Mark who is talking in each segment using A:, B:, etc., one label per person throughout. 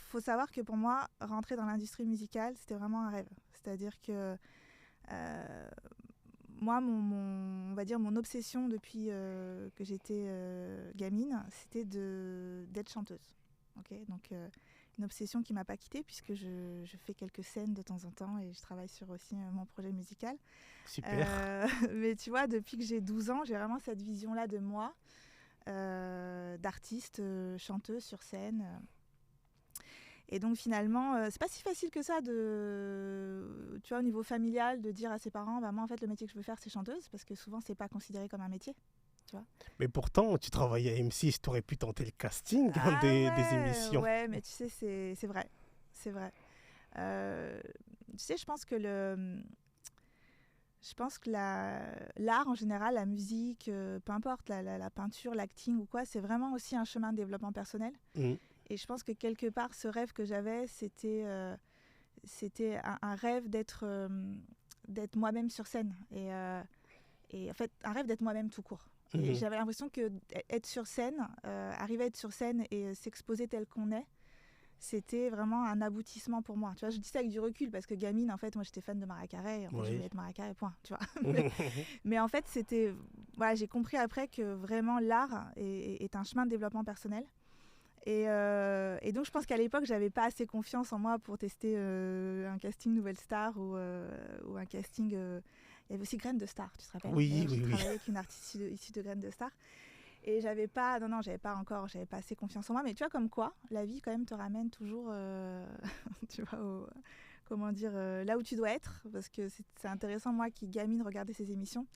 A: faut savoir que pour moi, rentrer dans l'industrie musicale, c'était vraiment un rêve. C'est-à-dire que moi, on va dire mon obsession depuis que j'étais gamine, c'était d'être chanteuse. Okay, donc, une obsession qui ne m'a pas quittée puisque je fais quelques scènes de temps en temps et je travaille sur aussi mon projet musical.
B: Super.
A: Mais tu vois, depuis que j'ai 12 ans, j'ai vraiment cette vision-là de moi, d'artiste, chanteuse sur scène. Et donc finalement, c'est pas si facile que ça tu vois, au niveau familial, de dire à ses parents, bah, moi en fait le métier que je veux faire c'est chanteuse, parce que souvent c'est pas considéré comme un métier, tu vois.
B: Mais pourtant, tu travaillais à M6, tu aurais pu tenter le casting
A: Ah
B: des
A: ouais,
B: émissions.
A: ouais, mais tu sais, c'est vrai, c'est vrai. Euh, Tu sais, je pense que l'art en général, la musique, peu importe, la peinture, l'acting ou quoi, c'est vraiment aussi un chemin de développement personnel.
B: Mm.
A: Et je pense que quelque part, ce rêve que j'avais, c'était un rêve d'être moi-même sur scène. Et en fait, un rêve d'être moi-même tout court. Et
B: Mhm.
A: j'avais l'impression que être sur scène, arriver à être sur scène et s'exposer tel qu'on est, c'était vraiment un aboutissement pour moi. Tu vois, je dis ça avec du recul parce que gamine, en fait, moi j'étais fan de Mariah Carey. En fait, je
B: Oui.
A: voulais être Mariah Carey, point. Tu vois. Mais en fait, voilà, j'ai compris après que vraiment l'art est un chemin de développement personnel. Et donc, je pense qu'à l'époque, j'avais pas assez confiance en moi pour tester un casting Nouvelle Star ou un casting. Il y avait aussi Graines de Star, tu te rappelles?
B: Oui,
A: D'ailleurs, j'ai
B: oui, oui.
A: travaillé avec une artiste issue de Graines de Star. Et j'avais pas assez confiance en moi. Mais tu vois, comme quoi, la vie, quand même, te ramène toujours, tu vois, comment dire, là où tu dois être. Parce que c'est intéressant, moi qui gamine regardais ces émissions,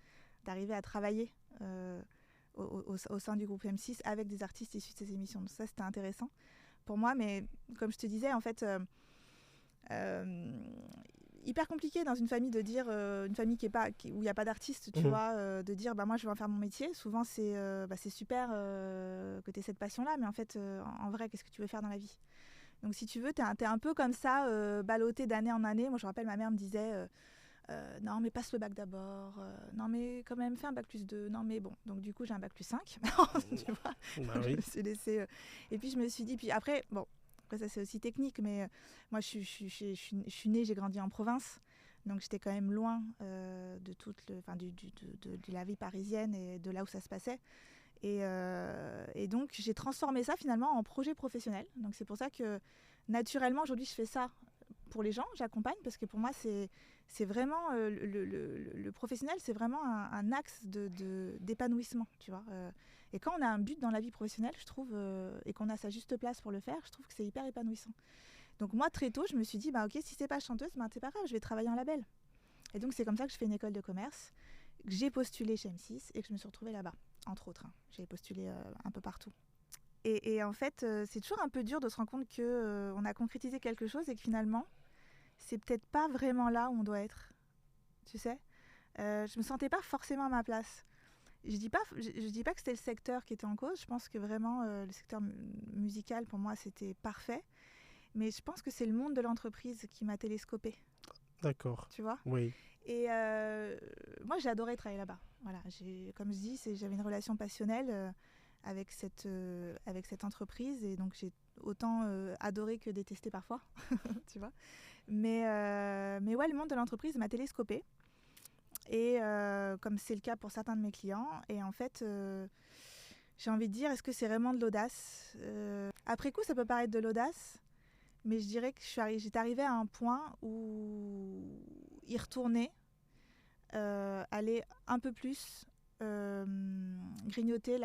A: d'arriver à travailler au sein du groupe M6 avec des artistes issus de ces émissions. Donc ça, c'était intéressant pour moi. Mais comme je te disais, en fait, euh, hyper compliqué dans une famille de dire, une famille où il n'y a pas d'artiste, tu
B: Mhm.
A: vois, de dire, bah, moi, je vais en faire mon métier. Souvent, c'est super que tu aies cette passion-là, mais en fait, en vrai, qu'est-ce que tu veux faire dans la vie? Donc, si tu veux, t'es un peu comme ça, ballotté d'année en année. Moi, je me rappelle, ma mère me disait, non, mais passe le bac d'abord. Non, mais quand même, fais un bac plus 2. Non, mais bon. Donc, du coup, j'ai un bac plus 5. Tu vois,
B: Bah
A: je
B: oui.
A: me suis laissée. Et puis, je me suis dit. Puis après, bon, après, ça, c'est aussi technique. Mais moi, je suis née, j'ai grandi en province. Donc, j'étais quand même loin de la vie parisienne et de là où ça se passait. Et donc, j'ai transformé ça finalement en projet professionnel. Donc, c'est pour ça que naturellement, aujourd'hui, je fais ça pour les gens, j'accompagne parce que pour moi, c'est vraiment le professionnel, c'est vraiment un axe d'épanouissement, tu vois. Et quand on a un but dans la vie professionnelle, je trouve, et qu'on a sa juste place pour le faire, je trouve que c'est hyper épanouissant. Donc moi, très tôt, je me suis dit, bah ok, si c'est pas chanteuse, bah, c'est pas grave, je vais travailler en label. Et donc c'est comme ça que je fais une école de commerce, que j'ai postulé chez M6 et que je me suis retrouvée là-bas, entre autres. Hein. J'ai postulé un peu partout. Et en fait, c'est toujours un peu dur de se rendre compte qu'on a concrétisé quelque chose et que finalement, c'est peut-être pas vraiment là où on doit être, tu sais. Je me sentais pas forcément à ma place. Je dis pas que c'était le secteur qui était en cause. Je pense que vraiment le secteur musical pour moi c'était parfait. Mais je pense que c'est le monde de l'entreprise qui m'a télescopée,
B: D'accord.
A: tu vois.
B: Oui.
A: Et moi j'ai adoré travailler là-bas. Voilà, comme je dis, j'avais une relation passionnelle avec cette entreprise et donc j'ai autant adoré que détesté parfois, tu vois. Mais ouais, le monde de l'entreprise m'a télescopée. Et comme c'est le cas pour certains de mes clients. Et en fait, j'ai envie de dire, est-ce que c'est vraiment de l'audace? Après coup, ça peut paraître de l'audace, mais je dirais que j'étais arrivée à un point où y retourner, aller un peu plus euh, grignoter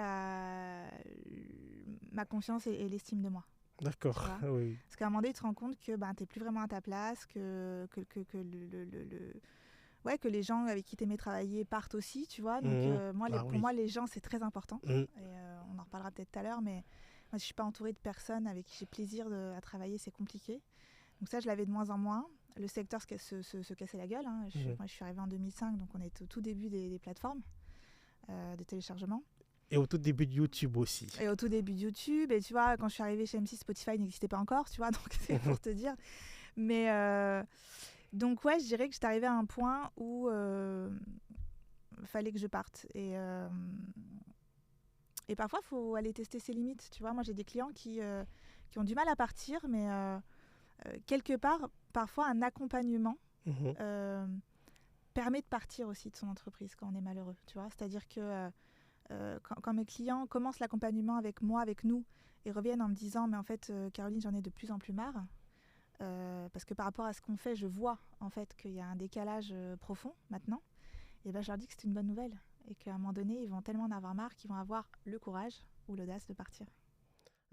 A: ma confiance et l'estime de moi. Tu
B: D'accord.
A: vois,
B: Oui.
A: parce qu'à un moment donné, tu te rends compte que ben, tu n'es plus vraiment à ta place, ouais, que les gens avec qui tu aimais travailler partent aussi, tu vois. Donc,
B: Mhm. Ah
A: pour
B: oui.
A: moi, les gens, c'est très important.
B: Mhm.
A: Et on en reparlera peut-être tout à l'heure, mais moi, si je ne suis pas entourée de personnes avec qui j'ai plaisir à travailler, c'est compliqué. Donc ça, je l'avais de moins en moins. Le secteur se cassait la gueule. Hein.
B: Mhm.
A: Moi, je suis arrivée en 2005, donc on est au tout début des plateformes de téléchargement.
B: Et au tout début de YouTube aussi.
A: Et au tout début de YouTube. Et tu vois, quand je suis arrivée chez M6, Spotify n'existait pas encore, tu vois, donc c'est pour te dire. Mais donc ouais, je dirais que j'étais arrivée à un point où fallait que je parte. Et parfois, il faut aller tester ses limites. Tu vois, moi, j'ai des clients qui qui ont du mal à partir, mais quelque part, parfois un accompagnement permet de partir aussi de son entreprise quand on est malheureux. Tu vois, c'est-à-dire que quand mes clients commencent l'accompagnement avec moi, avec nous, et reviennent en me disant, mais en fait, Caroline, j'en ai de plus en plus marre, parce que par rapport à ce qu'on fait, je vois en fait qu'il y a un décalage profond maintenant. Et ben, je leur dis que c'est une bonne nouvelle et qu'à un moment donné, ils vont tellement en avoir marre qu'ils vont avoir le courage ou l'audace de partir.